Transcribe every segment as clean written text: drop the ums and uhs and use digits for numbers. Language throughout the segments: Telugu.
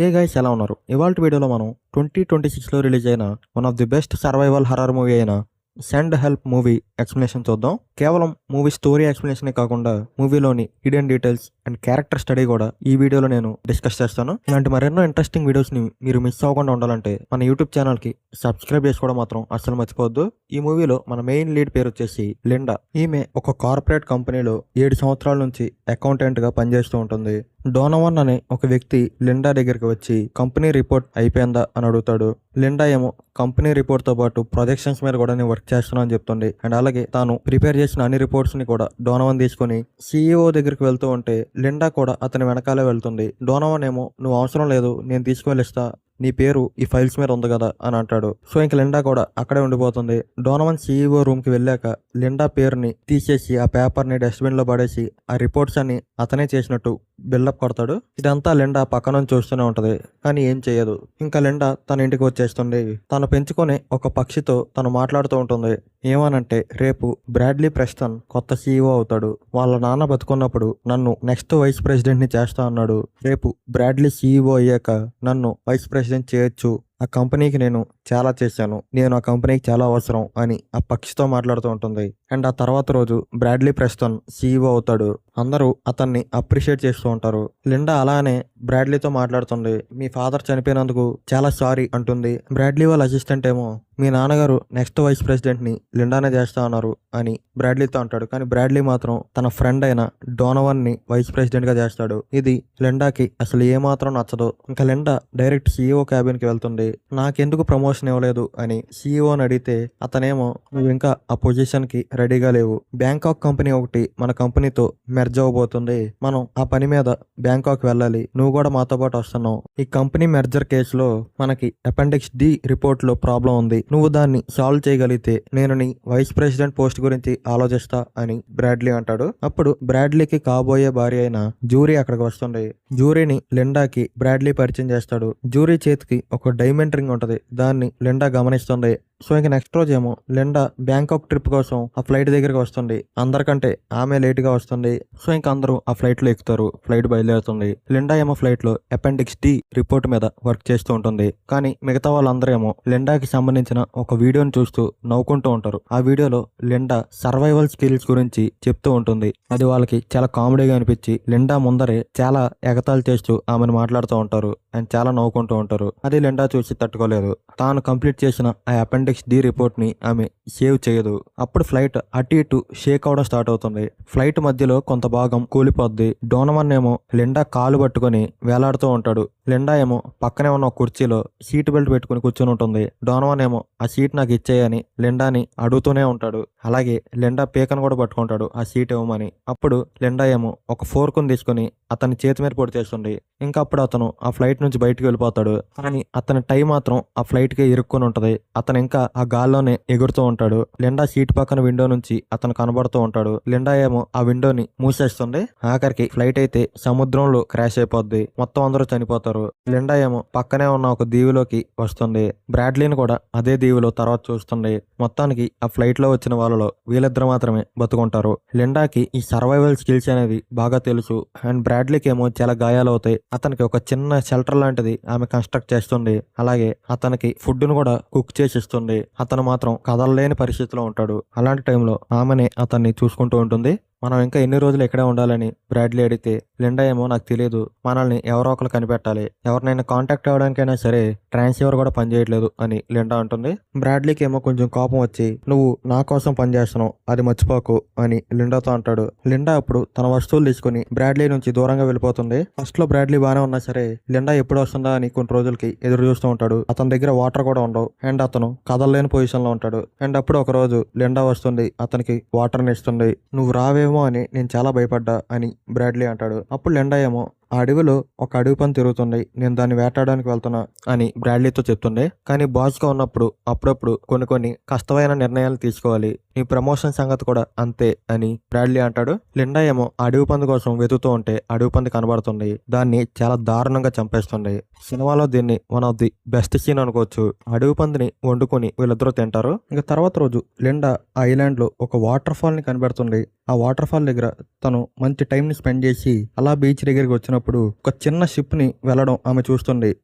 హే గైస్, ఎలా ఉన్నారు? ఇవాల్టి వీడియోలో మనం 2026లో రిలీజ్ అయిన one of the best survival horror movie అయిన సెండ్ హెల్ప్ మూవీ ఎక్స్ప్లెనేషన్ చూద్దాం. కేవలం మూవీ స్టోరీ ఎక్స్ప్లెనేషన్ కాకుండా మూవీలోని hidden details and character study కూడా ఈ వీడియోలో నేను డిస్కస్ చేస్తాను. ఇలాంటి మరెన్నో ఇంట్రెస్టింగ్ వీడియోస్ ని మీరు మిస్ అవ్వకుండా ఉండాలంటే మన యూట్యూబ్ ఛానల్ కి సబ్స్క్రైబ్ చేసుకోవడం మాత్రం అస్సలు మర్చిపోవద్దు. ఈ మూవీలో మన మెయిన్ లీడ్ పేరు వచ్చేసి లిండా. ఈమె ఒక కార్పొరేట్ కంపెనీలో 7 సంవత్సరాల నుంచి అకౌంటెంట్ గా పనిచేస్తూ ఉంటుంది. డోనవన్ అనే ఒక వ్యక్తి లిండా దగ్గరికి వచ్చి కంపెనీ రిపోర్ట్ అయిపోయిందా అని అడుగుతాడు. లిండా ఏమో కంపెనీ రిపోర్ట్ తో పాటు ప్రొజెక్షన్స్ మీద కూడా నేను వర్క్ చేస్తున్నా అని చెప్తుంది. అండ్ అలాగే తాను ప్రిపేర్ చేసిన అన్ని రిపోర్ట్స్ ని కూడా డోనవన్ తీసుకుని CEO దగ్గరికి వెళ్తూ ఉంటే లిండా కూడా అతని వెనకాలే వెళ్తుంది. డోనవన్ ఏమో నువ్వు అవసరం లేదు, నేను తీసుకువెళ్ళిస్తా, నీ పేరు ఈ ఫైల్స్ మీద ఉంది కదా అని అంటాడు. సో ఇంక లిండా కూడా అక్కడే ఉండిపోతుంది. డోనవన్ CEO రూమ్ కి వెళ్ళాక లిండా పేరుని తీసేసి ఆ పేపర్ ని డస్ట్బిన్ లో పడేసి ఆ రిపోర్ట్స్ అన్ని అతనే చేసినట్టు బిల్డప్ కొడతాడు. ఇదంతా లిండా పక్క నుంచి చూస్తూనే ఉంటది, కానీ ఏం చేయదు. ఇంకా లిండా తన ఇంటికి వచ్చేస్తుంది. తను పెంచుకునే ఒక పక్షితో తను మాట్లాడుతూ ఉంటుంది. ఏమనంటే, రేపు బ్రాడ్లీ ప్రెస్టన్ కొత్త CEO అవుతాడు. వాళ్ళ నాన్న బతుకున్నప్పుడు నన్ను నెక్స్ట్ వైస్ ప్రెసిడెంట్ ని చేస్తా అన్నాడు. రేపు బ్రాడ్లీ CEO అయ్యాక నన్ను వైస్ ప్రెసిడెంట్ చేయొచ్చు. ఆ కంపెనీకి నేను చాలా చేశాను, నేను ఆ కంపెనీకి చాలా అవసరం అని ఆ పక్షితో మాట్లాడుతూ ఉంటుంది. అండ్ ఆ తర్వాత రోజు బ్రాడ్లీ ప్రెస్టన్ CEO అవుతాడు. అందరూ అతన్ని అప్రిషియేట్ చేస్తూ ఉంటారు. లిండా అలానే బ్రాడ్లీతో మాట్లాడుతుంది. మీ ఫాదర్ చనిపోయినందుకు చాలా సారీ అంటుంది. బ్రాడ్లీ వాళ్ళ అసిస్టెంట్ ఏమో మీ నాన్నగారు నెక్స్ట్ వైస్ ప్రెసిడెంట్ ని లిండానే చేస్తా అన్నారు అని బ్రాడ్లీతో అంటాడు. కానీ బ్రాడ్లీ మాత్రం తన ఫ్రెండ్ అయిన డోనవన్ ని వైస్ ప్రెసిడెంట్ గా చేస్తాడు. ఇది లిండాకి అసలు ఏమాత్రం నచ్చదు. ఇంకా లిండా డైరెక్ట్ CEO క్యాబిన్ కి వెళ్తుంది. నాకెందుకు ప్రమోషన్ ఇవ్వలేదు అని CEOని అడిగితే అతనేమో నువ్వు ఇంకా ఆ పొజిషన్ కి రెడీగా లేవు. బ్యాంకాక్ కంపెనీ ఒకటి మన కంపెనీతో మెర్జ్ అవ్వబోతుంది. మనం ఆ పని మీద బ్యాంకాక్ వెళ్ళాలి. నువ్వు కూడా మాతో పాటు వస్తున్నావు. ఈ కంపెనీ మెర్జర్ కేసులో మనకి అపెండిక్స్ D రిపోర్ట్ లో ప్రాబ్లం ఉంది. నువ్వు దాన్ని సాల్వ్ చేయగలిగితే నేను నీ వైస్ ప్రెసిడెంట్ పోస్ట్ గురించి ఆలోచిస్తా అని బ్రాడ్లీ అంటాడు. అప్పుడు బ్రాడ్లీకి కాబోయే భార్య అయిన జూరీ అక్కడికి వస్తుంది. జూరీని లిండాకి బ్రాడ్లీ పరిచయం చేస్తాడు. జూరీ చేతికి ఒక డైమండ్ రింగ్ ఉంటది. దాన్ని లిండా గమనిస్తుంది. సో ఇంక నెక్స్ట్ రోజు ఏమో లిండా బ్యాంకాక్ ట్రిప్ కోసం ఆ ఫ్లైట్ దగ్గరికి వస్తుంది. అందరికంటే ఆమె లేట్ గా వస్తుంది. సో ఇంక అందరూ ఆ ఫ్లైట్ లో ఎక్కుతారు. ఫ్లైట్ బయలుదేరుతుంది. లిండా ఏమో ఫ్లైట్ లో అపెండిక్స్ D రిపోర్ట్ మీద వర్క్ చేస్తూ ఉంటుంది. కానీ మిగతా వాళ్ళందరూ ఏమో లిండాకి సంబంధించిన ఒక వీడియోని చూస్తూ నవ్వుకుంటూ ఉంటారు. ఆ వీడియోలో లిండా సర్వైవల్ స్కిల్స్ గురించి చెప్తూ ఉంటుంది. అది వాళ్ళకి చాలా కామెడీగా అనిపించి లిండా ముందరే చాలా ఎగతాళి చేస్తూ ఆమెను మాట్లాడుతూ ఉంటారు అండ్ చాలా నవ్వుకుంటూ ఉంటారు. అది లిండా చూసి తట్టుకోలేదు. తాను కంప్లీట్ చేసిన ఆ అపెండిక్స్ D రిపోర్ట్ ని ఆమె సేవ్ చేయదు. అప్పుడు ఫ్లైట్ అటు ఇటు షేక్ అవడం స్టార్ట్ అవుతుంది. ఫ్లైట్ మధ్యలో కొంత భాగం కూలిపోద్ది. డోనవన్ ఏమో లిండా కాలు పట్టుకొని వేలాడుతూ ఉంటాడు. లిండా ఏమో పక్కనే ఉన్న ఒక కుర్చీలో సీట్ బెల్ట్ పెట్టుకుని కూర్చొని ఉంటుంది. డోనవన్ ఏమో ఆ సీట్ నాకు ఇచ్చేయని లిండాని అడుగుతూనే ఉంటాడు. అలాగే లిండా పీకను కూడా పట్టుకుంటాడు ఆ సీట్ ఇవ్వమని. అప్పుడు లిండా ఏమో ఒక ఫోర్కుని తీసుకుని అతని చేతి మీద పొడి చేస్తుంది. ఇంకా అప్పుడు అతను ఆ ఫ్లైట్ నుంచి బయటకు వెళ్ళిపోతాడు. కానీ అతని టై మాత్రం ఆ ఫ్లైట్ కి ఇరుక్కుని ఉంటది. అతను ఇంకా ఆ గాల్లోనే ఎగురుతూ ఉంటాడు. లిండా సీట్ పక్కన విండో నుంచి అతను కనబడుతూ ఉంటాడు. లిండా ఏమో ఆ విండోని మూసేస్తుంది. ఆఖరికి ఫ్లైట్ అయితే సముద్రంలో క్రాష్ అయిపోద్ది. మొత్తం అందరూ చనిపోతారు. లిండా ఏమో పక్కనే ఉన్న ఒక దీవిలోకి వస్తుంది. బ్రాడ్లీని కూడా అదే దీవిలో తర్వాత చూస్తుంది. మొత్తానికి ఆ ఫ్లైట్ లో వచ్చిన వాళ్ళలో వీళ్ళిద్దరు మాత్రమే బతుకుంటారు. లిండాకి ఈ సర్వైవల్ స్కిల్స్ అనేది బాగా తెలుసు. అండ్ బ్రాడ్లీకి ఏమో చాలా గాయాలు అవుతాయి. అతనికి ఒక చిన్న షెల్టర్ లాంటిది ఆమె కన్స్ట్రక్ట్ చేస్తుంది. అలాగే అతనికి ఫుడ్ ను కూడా కుక్ చేసి ఇస్తుంది. అతను మాత్రం కదలలేని పరిస్థితిలో ఉంటాడు. అలాంటి టైంలో ఆమెనే అతన్ని చూసుకుంటూ ఉంటుంది. మనం ఇంకా ఎన్ని రోజులు ఇక్కడే ఉండాలని బ్రాడ్లీ అడిగితే లిండా ఏమో నాకు తెలియదు, మనల్ని ఎవరో ఒకరు కనిపెట్టాలి, ఎవరినైనా కాంటాక్ట్ అవ్వడానికైనా సరే ట్రాన్స్ఫర్ కూడా పనిచేయట్లేదు అని లిండా అంటుంది. బ్రాడ్లీకి ఏమో కొంచెం కోపం వచ్చి నువ్వు నా కోసం పనిచేస్తున్నావు, అది మర్చిపోకు అని లిండాతో అంటాడు. లిండా అప్పుడు తన వస్తువులు తీసుకుని బ్రాడ్లీ నుంచి దూరంగా వెళ్ళిపోతుంది. ఫస్ట్ లో బ్రాడ్లీ బాగానే ఉన్నా సరే లిండా ఎప్పుడు వస్తుందా అని కొన్ని రోజులకి ఎదురు చూస్తూ ఉంటాడు. అతని దగ్గర వాటర్ కూడా ఉండవు. అండ్ అతను కదలలేని పొజిషన్ లో ఉంటాడు. అండ్ అప్పుడు ఒక రోజు లిండా వస్తుంది, అతనికి వాటర్ ని ఇస్తుంది. నువ్వు రావేమో అని నేను చాలా భయపడ్డా అని బ్రాడ్లీ అంటాడు. అప్పుడు లిండా ఏమో ఆ అడవిలో ఒక అడవి పని తిరుగుతుంది, నేను దాన్ని వేటాడడానికి వెళ్తున్నా అని బ్రాడ్లీతో చెప్తుంది. కానీ బాస్ గా ఉన్నప్పుడు అప్పుడప్పుడు కొన్ని కష్టమైన నిర్ణయాలు తీసుకోవాలి, నీ ప్రమోషన్ సంగతి కూడా అంతే అని బ్రాడ్లీ అంటాడు. లిండా ఏమో అడవి పంది కోసం వెతుకుతూ ఉంటే అడవి పంది కనబడుతుంది. దాన్ని చాలా దారుణంగా చంపేస్తుంది. సినిమాలో దీన్ని one of the best scene అనుకోవచ్చు. అడవి పందిని వండుకొని వీళ్ళిద్దరూ తింటారు. ఇంకా తర్వాత రోజు లిండా ఆ ఐలాండ్ లో ఒక వాటర్ ఫాల్ ని కనబడుతుంది. ఆ వాటర్ ఫాల్ దగ్గర తను మంచి టైం ని స్పెండ్ చేసి అలా బీచ్ దగ్గరికి వచ్చినప్పుడు వెళ్తున్నప్పుడు ఒక చిన్న షిప్ ని వెళ్ళడం ఆమె చూస్తుంది.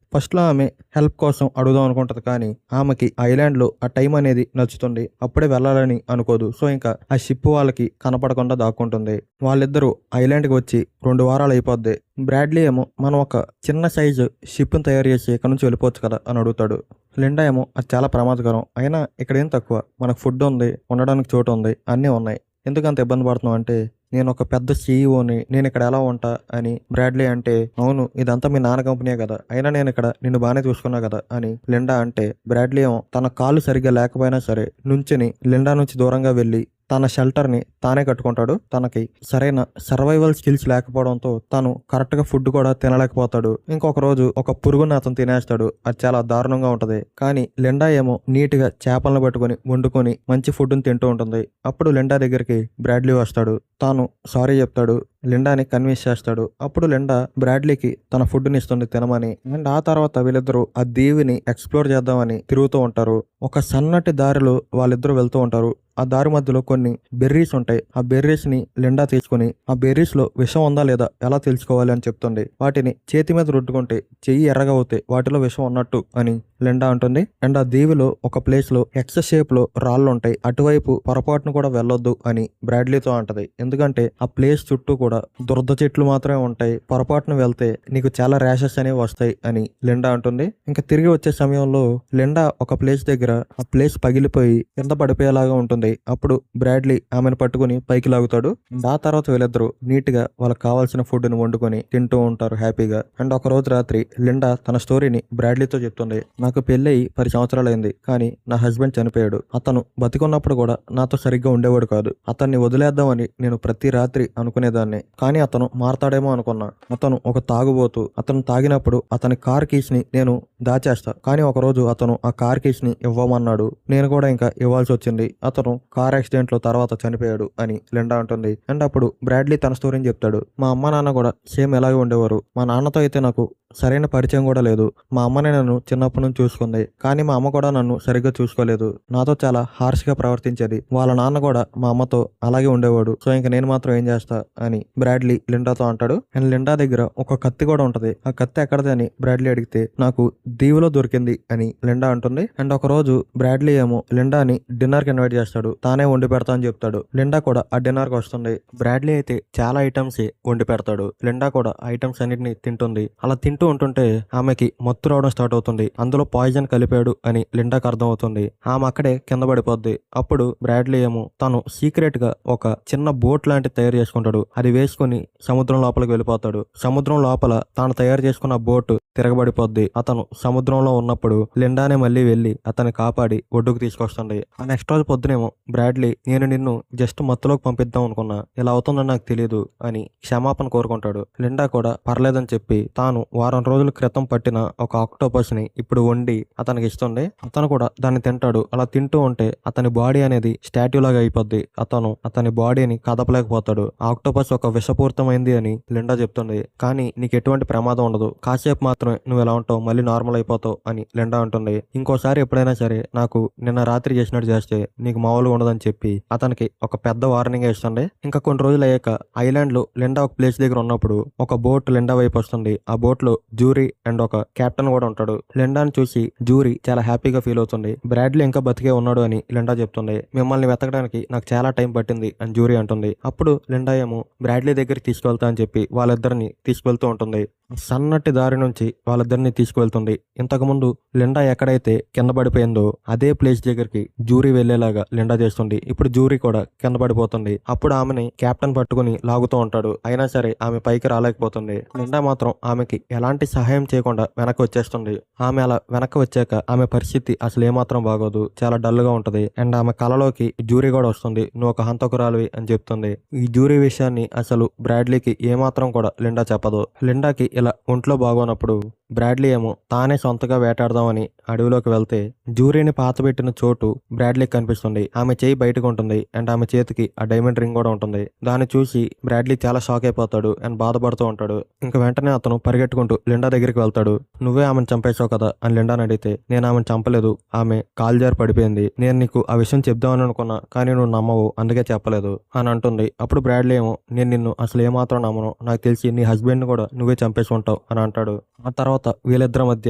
ఫస్ట్ లో ఆమె హెల్ప్ కోసం అడుగుదాం అనుకుంటది, కానీ ఆమెకి ఐలాండ్ లో ఆ టైం అనేది నచ్చుతుంది. అప్పుడే వెళ్ళాలని అనుకోదు. సో ఇంకా ఆ షిప్ వాళ్ళకి కనపడకుండా దాక్కుంటుంది. వాళ్ళిద్దరూ ఐలాండ్ కి వచ్చి 2 వారాలు అయిపోద్ది. బ్రాడ్లీ ఏమో మనం ఒక చిన్న సైజు షిప్ని తయారు చేసి ఇక్కడ నుంచి వెళ్ళిపోవచ్చు కదా అని అడుగుతాడు. లిండా ఏమో అది చాలా ప్రమాదకరం, అయినా ఇక్కడ ఏం తక్కువ, మనకు ఫుడ్ ఉంది, ఉండడానికి చోటు ఉంది, అన్నీ ఉన్నాయి, ఎందుకంత ఇబ్బంది పడుతున్నావు అంటే నేను ఒక పెద్ద సీఈఓని, నేను ఇక్కడ ఎలా ఉంటా అని బ్రాడ్లీ అంటే, అవును ఇదంతా మీ నాన్న కంపెనీయే కదా, అయినా నేను ఇక్కడ నిన్ను బాగానే చూసుకున్నా కదా అని లిండా అంటే, బ్రాడ్లీ ఏమో తన కాళ్ళు సరిగ్గా లేకపోయినా సరే నుంచుని లిండా నుంచి దూరంగా వెళ్ళి తన షెల్టర్ని తానే కట్టుకుంటాడు. తనకి సరైన సర్వైవల్ స్కిల్స్ లేకపోవడంతో తను కరెక్ట్గా ఫుడ్ కూడా తినలేకపోతాడు. ఇంకొక రోజు ఒక పురుగుని అతను తినేస్తాడు. అది చాలా దారుణంగా ఉంటది. కానీ లిండా ఏమో నీట్గా చేపలను పట్టుకొని వండుకొని మంచి ఫుడ్ని తింటూ ఉంటుంది. అప్పుడు లిండా దగ్గరికి బ్రాడ్లీ వస్తాడు. తాను సారీ చెప్తాడు, లిండాని కన్విన్స్ చేస్తాడు. అప్పుడు లిండా బ్రాడ్లీకి తన ఫుడ్ని ఇస్తుంది తినమని. అండ్ ఆ తర్వాత వీళ్ళిద్దరూ ఆ దీవిని ఎక్స్ప్లోర్ చేద్దామని తిరుగుతూ ఉంటారు. ఒక సన్నటి దారిలో వాళ్ళిద్దరూ వెళ్తూ ఉంటారు. ఆ దారి మధ్యలో కొన్ని బెర్రీస్ ఉంటాయి. ఆ బెర్రీస్ ని లిండా తీసుకుని ఆ బెర్రీస్ లో విషం ఉందా లేదా ఎలా తెలుసుకోవాలి అని చెప్తుంది. వాటిని చేతి మీద రుద్దుకుంటే చెయ్యి ఎర్రగా అవుతాయి, వాటిలో విషం ఉన్నట్టు అని లిండా అంటుంది. అండ్ ఆ దీవిలో ఒక ప్లేస్ లో ఎక్స్ షేప్ లో రాళ్ళు ఉంటాయి, అటువైపు పొరపాటును కూడా వెళ్ళొద్దు అని బ్రాడ్లీతో అంటది. ఎందుకంటే ఆ ప్లేస్ చుట్టూ కూడా దురద చెట్లు మాత్రమే ఉంటాయి, పొరపాటును వెళ్తే నీకు చాలా ర్యాషెస్ అనేవి వస్తాయి అని లిండా అంటుంది. ఇంకా తిరిగి వచ్చే సమయంలో లిండా ఒక ప్లేస్ దగ్గర ఆ ప్లేస్ పగిలిపోయి కింద పడిపోయేలాగా ఉంటుంది. అప్పుడు బ్రాడ్లీ ఆమెను పట్టుకుని పైకి లాగుతాడు. ఆ తర్వాత వీళ్ళిద్దరూ నీట్ గా వాళ్ళకి కావాల్సిన ఫుడ్ ని వండుకొని తింటూ ఉంటారు హ్యాపీగా. అండ్ ఒక రోజు రాత్రి లిండా తన స్టోరీని బ్రాడ్లీతో చెప్తుంది. నాకు పెళ్ళయి 10 సంవత్సరాలు అయింది, కానీ నా హస్బెండ్ చనిపోయాడు. అతను బతికున్నప్పుడు కూడా నాతో సరిగ్గా ఉండేవాడు కాదు. అతన్ని వదిలేద్దామని నేను ప్రతి రాత్రి అనుకునేదాన్ని, కానీ అతను మారతాడేమో అనుకున్నా. అతను ఒక తాగుబోతు. అతను తాగినప్పుడు అతని కార్ కీస్ ని నేను దాచేస్తా, కానీ ఒక రోజు అతను ఆ కార్ కీస్ ని ఇవ్వమన్నాడు. నేను కూడా ఇంకా ఇవ్వాల్సి వచ్చింది. అతను కార్ యాక్సిడెంట్ లో తర్వాత చనిపోయాడు అని లిండా అంటుంది. అండ్ అప్పుడు బ్రాడ్లీ తన స్టోరీని చెప్తాడు. మా అమ్మ నాన్న కూడా సేమ్ ఎలాగే ఉండేవారు. మా నాన్నతో అయితే నాకు సరైన పరిచయం కూడా లేదు. మా అమ్మనే నన్ను చిన్నప్పటి నుంచి చూసుకుంది, కానీ మా అమ్మ కూడా నన్ను సరిగ్గా చూసుకోలేదు. నాతో చాలా హార్ష్ గా ప్రవర్తించేది. వాళ్ళ నాన్న కూడా మా అమ్మతో అలాగే ఉండేవాడు. సో ఇంకా నేను మాత్రం ఏం చేస్తా అని బ్రాడ్లీ లిండాతో అంటాడు. అండ్ లిండా దగ్గర ఒక కత్తి కూడా ఉంటది. ఆ కత్తి ఎక్కడది అని బ్రాడ్లీ అడిగితే నాకు దీవిలో దొరికింది అని లిండా అంటుంది. అండ్ ఒక రోజు బ్రాడ్లీ ఏమో లిండాని డిన్నర్ కి ఇన్వైట్ చేస్తాడు. తానే వండి పెడతా అని చెప్తాడు. లిండా కూడా ఆ డిన్నర్ కి వస్తుంది. బ్రాడ్లీ అయితే చాలా ఐటమ్స్ వండి పెడతాడు. లిండా కూడా ఐటమ్స్ అన్నిటిని తింటుంది. అలా తింటూ ఉంటుంటే ఆమెకి మత్తు రావడం స్టార్ట్ అవుతుంది. అందులో పాయిజన్ కలిపాడు అని లిండాకి అర్థం అవుతుంది. ఆమె అక్కడే కింద పడిపోద్ది. అప్పుడు బ్రాడ్లీ ఏమో తను సీక్రెట్ గా ఒక చిన్న బోట్ లాంటి తయారు చేసుకుంటాడు. అది వేసుకుని సముద్రం లోపలికి వెళ్ళిపోతాడు. సముద్రం లోపల తాను తయారు చేసుకున్న బోట్ తిరగబడిపోద్ది. అతను సముద్రంలో ఉన్నప్పుడు లిండానే మళ్ళీ వెళ్ళి అతన్ని కాపాడి ఒడ్డుకు తీసుకొస్తుంది. ఆ నెక్స్ట్ రోజు పొద్దునేమో బ్రాడ్లీ నేను నిన్ను జస్ట్ మత్తులోకి పంపిద్దాం అనుకున్నా, ఇలా అవుతుందని నాకు తెలియదు అని క్షమాపణ కోరుకుంటాడు. లిండా కూడా పర్లేదని చెప్పి తాను వారం రోజుల క్రితం పట్టిన ఒక ఆక్టోపస్ ని ఇప్పుడు వండి అతనికి ఇస్తుంది. అతను కూడా దాన్ని తింటాడు. అలా తింటూ ఉంటే అతని బాడీ అనేది స్టాట్యూ లాగా అయిపోద్ది. అతను అతని బాడీని కదపలేకపోతాడు. ఆక్టోపస్ ఒక విషపూరితమైంది అని లిండా చెప్తుంది. కానీ నీకు ఎటువంటి ప్రమాదం ఉండదు, కాసేపు మాత్రమే నువ్వు ఎలా ఉంటావు, మళ్ళీ నార్మల్ అయిపోతావు అని లిండా అంటుంది. ఇంకోసారి ఎప్పుడైనా సరే నాకు నిన్న రాత్రి చేసినట్టు చేస్తే నీకు మామూలుగా ఉండదని చెప్పి అతనికి ఒక పెద్ద వార్నింగ్ ఇస్తుంది. ఇంకా కొన్ని రోజులు అయ్యాక ఐలాండ్ లో లిండా ఒక ప్లేస్ దగ్గర ఉన్నప్పుడు ఒక బోట్ లిండా వైపు వస్తుంది. ఆ బోట్ లో జూరీ అండ్ ఒక కెప్టెన్ కూడా ఉంటాడు. లిండాని చూసి జూరీ చాలా హ్యాపీగా ఫీల్ అవుతుంది. బ్రాడ్లీ ఇంకా బతికే ఉన్నాడు అని లిండా చెప్తుంది. మిమ్మల్ని వెతకడానికి నాకు చాలా టైం పట్టింది అని జూరీ అంటుంది. అప్పుడు లిండా ఏమో బ్రాడ్లీ దగ్గరికి తీసుకువెళ్తా అని చెప్పి వాళ్ళిద్దరిని తీసుకువెళ్తూ ఉంటుంది. సన్నటి దారి నుంచి వాళ్ళిద్దరిని తీసుకువెళ్తుంది. ఇంతకుముందు లిండా ఎక్కడైతే కింద పడిపోయిందో అదే ప్లేస్ దగ్గరికి జూరీ వెళ్లేలాగా లిండా చేస్తుంది. ఇప్పుడు జూరీ కూడా కింద పడిపోతుంది. అప్పుడు ఆమెని కెప్టెన్ పట్టుకుని లాగుతూ ఉంటాడు. అయినా సరే ఆమె పైకి రాలేకపోతుంది. లిండా మాత్రం ఆమెకి ఎలాంటి సహాయం చేయకుండా వెనక్కి వచ్చేస్తుంది. ఆమె అలా వెనక్కి వచ్చాక ఆమె పరిస్థితి అసలు ఏమాత్రం బాగోదు, చాలా డల్ గా ఉంటది. అండ్ ఆమె కలలోకి జూరీ కూడా వస్తుంది. నువ్వు ఒక హంతకురాలివి అని చెప్తుంది. ఈ జూరీ విషయాన్ని అసలు బ్రాడ్లీకి ఏమాత్రం కూడా లిండా చెప్పదు. లిండాకి ఇలా ఒంట్లో బాగోనప్పుడు బ్రాడ్లీ ఏమో తానే సొంతగా వేటాడదామని అడవిలోకి వెళ్తే జూరీని పాతబెట్టిన చోటు బ్రాడ్లీకి కనిపిస్తుంది. ఆమె చేయి బయటకు ఉంటుంది అండ్ ఆమె చేతికి ఆ డైమండ్ రింగ్ కూడా ఉంటుంది. దాన్ని చూసి బ్రాడ్లీ చాలా షాక్ అయిపోతాడు అండ్ బాధపడుతూ ఉంటాడు. ఇంకా వెంటనే అతను పరిగెట్టుకుంటూ లిండా దగ్గరికి వెళ్తాడు. నువ్వే ఆమెను చంపేశావు కదా అని లిండాని అడిగితే, నేను ఆమెను చంపలేదు, ఆమె కాల్జారి పడిపోయింది, నేను నీకు ఆ విషయం చెప్దామని అనుకున్నా కానీ నువ్వు నమ్మవు అందుకే చెప్పలేదు అని అంటుంది. అప్పుడు బ్రాడ్లీ ఏమో, నేను నిన్ను అసలు ఏమాత్రం నమ్మను, నాకు తెలిసి నీ హస్బెండ్ కూడా నువ్వే చంపేసి ఉంటావు అని అంటాడు. ఆ తర్వాత వీళ్ళిద్దరి మధ్య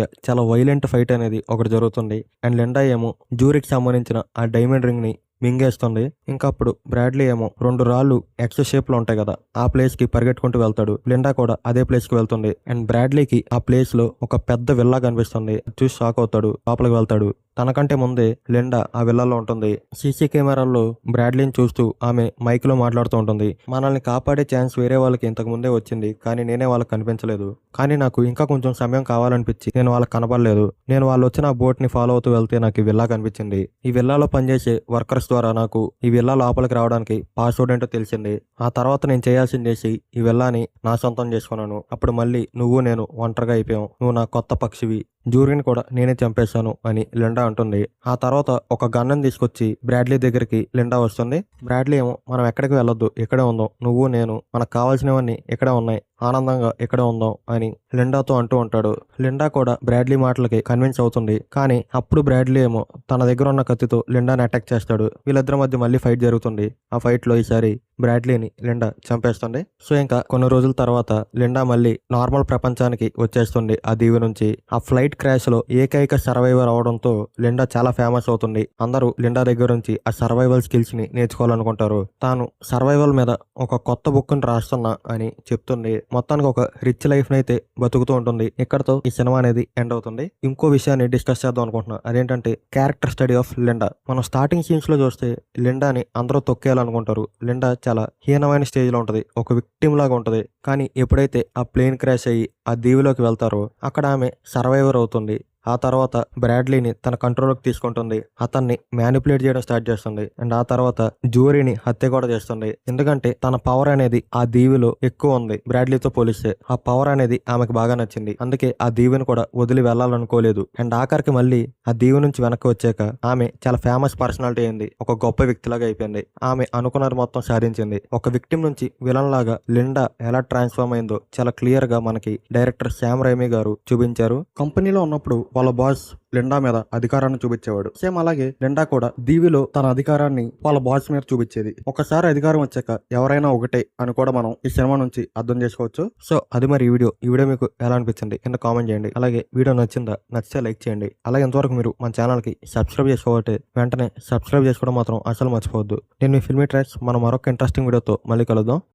చాలా వైలెంట్ ఫైట్ అనేది ఒకటి జరుగుతుంది అండ్ లిండా ఏమో జూరీకి సంబంధించిన ఆ డైమండ్ రింగ్ ని మింగేస్తుంది. ఇంకా అప్పుడు బ్రాడ్లీ ఏమో 2 రాళ్ళు ఎక్స్ షేప్ లో ఉంటాయి కదా, ఆ ప్లేస్ కి పరిగెట్టుకుంటూ వెళ్తాడు. లిండా కూడా అదే ప్లేస్ కి వెళ్తుంది అండ్ బ్రాడ్లీకి ఆ ప్లేస్ లో ఒక పెద్ద విల్లా కనిపిస్తుంది. చూసి షాక్ అవుతాడు, లోపలికి వెళ్తాడు. తనకంటే ముందే లిండా ఆ విల్లాలో ఉంటుంది. సీసీ కెమెరాల్లో బ్రాడ్లీని చూస్తూ ఆమె మైక్ లో మాట్లాడుతూ ఉంటుంది. మనల్ని కాపాడే ఛాన్స్ వేరే వాళ్ళకి ఇంతకు ముందే వచ్చింది కానీ నేనే వాళ్ళకి కనిపించలేదు, కానీ నాకు ఇంకా కొంచెం సమయం కావాలనిపించి నేను వాళ్ళకి కనపడలేదు. నేను వాళ్ళు వచ్చిన బోట్ ని ఫాలో అవుతూ వెళ్తే నాకు ఈ విల్లా కనిపించింది. ఈ విల్లాలో పనిచేసే వర్కర్స్ ద్వారా నాకు ఈ విల్లా లోపలికి రావడానికి పాస్వర్డ్ ఏంటో తెలిసింది. ఆ తర్వాత నేను చేయాల్సింది చేసి ఈ విల్లాని నా సొంతం చేసుకున్నాను. అప్పుడు మళ్ళీ నువ్వు నేను ఒంటరిగా అయిపోయాం, నువ్వు నా కొత్త పక్షివి, జూరీని కూడా నేనే చంపేశాను అని లిండా అంటుంది. ఆ తర్వాత ఒక గన్నుని తీసుకొచ్చి బ్రాడ్లీ దగ్గరికి లిండా వస్తుంది. బ్రాడ్లీ ఏమో, మనం ఎక్కడికి వెళ్ళొద్దు, ఇక్కడే ఉందాం, నువ్వు నేను, మనకు కావాల్సినవన్నీ ఇక్కడే ఉన్నాయి, ఆనందంగా ఇక్కడే ఉందాం అని లిండాతో అంటూ ఉంటాడు. లిండా కూడా బ్రాడ్లీ మాటలకి కన్విన్స్ అవుతుంది. కానీ అప్పుడు బ్రాడ్లీ ఏమో తన దగ్గర ఉన్న కత్తితో లిండాని అటాక్ చేస్తాడు. వీళ్ళిద్దరి మధ్య మళ్ళీ ఫైట్ జరుగుతుంది. ఆ ఫైట్ లో ఈసారి బ్రాడ్లీని లిండా చంపేస్తుంది. సో ఇంకా కొన్ని రోజుల తర్వాత లిండా మళ్ళీ నార్మల్ ప్రపంచానికి వచ్చేస్తుంది ఆ దీవి నుంచి. ఆ ఫ్లైట్ క్రాష్ లో ఏకైక సర్వైవర్ అవడంతో లిండా చాలా ఫేమస్ అవుతుంది. అందరూ లిండా దగ్గర నుంచి ఆ సర్వైవల్ స్కిల్స్ ని నేర్చుకోవాలనుకుంటారు. తాను సర్వైవల్ మీద ఒక కొత్త బుక్ ని రాస్తున్నా అని చెప్తుంది. మొత్తానికి ఒక రిచ్ లైఫ్ ని అయితే బతుకుతూ ఉంటుంది. ఇక్కడతో ఈ సినిమా అనేది ఎండ్ అవుతుంది. ఇంకో విషయాన్ని డిస్కస్ చేద్దాం అనుకుంటున్నా, అదేంటంటే క్యారెక్టర్ స్టడీ ఆఫ్ లిండా. మనం స్టార్టింగ్ సీన్స్ లో చూస్తే లిండాని అందరూ తొక్కేయాలనుకుంటారు. లిండా చాలా హీనమైన స్టేజ్ లో ఉంటది, ఒక విక్టిమ్ లాగా ఉంటది. కానీ ఎప్పుడైతే ఆ ప్లేన్ క్రాష్ అయ్యి ఆ దీవిలోకి వెళ్తారో అక్కడ ఆమె సర్వైవర్ అవుతుంది. ఆ తర్వాత బ్రాడ్లీని తన కంట్రోల్లోకి తీసుకుంటుంది. అతన్ని మ్యానిపులేట్ చేయడం స్టార్ట్ చేస్తుంది అండ్ ఆ తర్వాత జూరీని హత్య కూడా చేస్తుంది. ఎందుకంటే తన పవర్ అనేది ఆ దీవిలో ఎక్కువ ఉంది బ్రాడ్లీతో పోలిస్తే. ఆ పవర్ అనేది ఆమెకు బాగా నచ్చింది, అందుకే ఆ దీవిని కూడా వదిలి వెళ్లాలనుకోలేదు. అండ్ ఆఖరికి మళ్ళీ ఆ దీవి నుంచి వెనక్కి వచ్చాక ఆమె చాలా ఫేమస్ పర్సనాలిటీ అయింది, ఒక గొప్ప వ్యక్తిలాగా అయిపోయింది. ఆమె అనుకున్నది మొత్తం సాధించింది. ఒక విక్టిమ్ నుంచి విలన్ లాగా లిండా ఎలా ట్రాన్స్ఫార్మ్ అయిందో చాలా క్లియర్ గా మనకి డైరెక్టర్ శామ్ రైమీ గారు చూపించారు. కంపెనీలో ఉన్నప్పుడు వాళ్ళ బాస్ లిండా మీద అధికారాన్ని చూపించేవాడు. సేమ్ అలాగే లిండా కూడా దీవిలో తన అధికారాన్ని వాళ్ళ బాస్ మీద చూపించేది. ఒకసారి అధికారం వచ్చాక ఎవరైనా ఒకటే అని కూడా మనం ఈ సినిమా నుంచి అర్థం చేసుకోవచ్చు. సో అది మరి ఈ వీడియో మీకు ఎలా అనిపించింది కింద కామెంట్ చేయండి. అలాగే వీడియో నచ్చిందా, నచ్చితే లైక్ చేయండి. అలాగే ఇంతవరకు మీరు మన ఛానల్ కి సబ్స్క్రైబ్ చేసుకోకపోతే వెంటనే సబ్స్క్రైబ్ చేసుకోవడం మాత్రం అసలు మర్చిపోవద్దు. నేను మీ ఫిల్మీ ట్రాక్స్ మనం మరొక ఇంట్రెస్టింగ్ వీడియోతో మళ్ళీ కలుద్దాం.